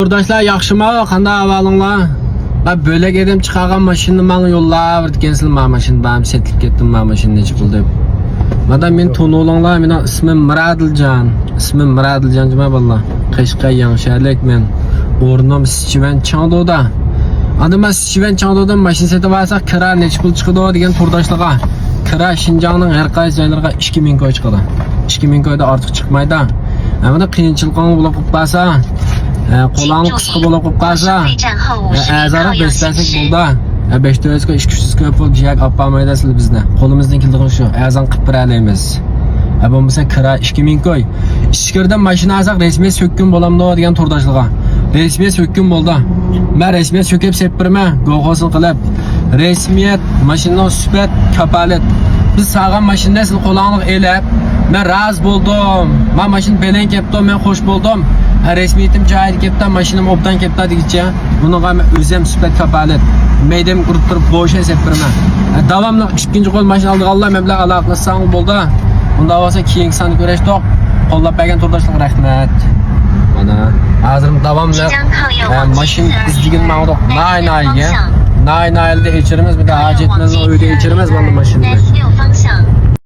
Yurdaşlar yaxşımı, qanday ahvalinglar? Ben böyle gedim chiqargan mashinani men yo'llab o'tgansiz, men mashinani bam setlib ketdim, men mashinani nechib qildi. Mana men to'nolinglar, mening ismim Miradiljon. Ismim Miradiljon jima billah. Qashqa Yangishahar men. O'rnim Sichivan Changdoda. Ana men Sichivan Changdodan mashina setib olsak, kira nechib pul chiqadi degan turdoshlariga. Kira Xinjiangning har qaysi joylariga 2000 koy chiqadi. 2000 koydan ortiq chiqmaydi. Mana qiyinchiliklar bo'lib qolsa, qo'llarni qisqa bo'lib qolsa, azarib beslaslik bo'ldi. 500 koy 200 koy pul jiyak olmaydi sizlar bizni. Qo'limizdan keldigan shu, azan qilib beramiz. Bo'lmasa kira 2000 koy. Ishkirdan mashina olsak rasmiy so'kkin bo'lamdi degan turdoshlariga. Rasmiy so'kkin bo'ldi. Men rasmiy so'kib sepirma, go'g'osin qilib. Resmiyat, mashinaning sifat, kapolat. Biz sağlam maşinada siz qo'lingni elab, men raz bo'ldim. Men mashina belen kepti, men xush bo'ldim. Resmiyetim joyida kepti, mashinam obdan kepti degicha. Bunga men o'zim sifat kapolat. Meydem qurib turib bo'sha sepirma. Davomli ikkinchi qo'l mashina olganlar mablag' aloqasang bo'ldi. Unda bo'lsa keyingi sonni ko'rishdik. Qo'llab bergan turdoshlarimga rahmat. Mana hozir davomli mashina izdigan mavduq nay-nayga. Nay-nayda içirimiz bir de hacetmezin uyda içirimiz bana maşinada.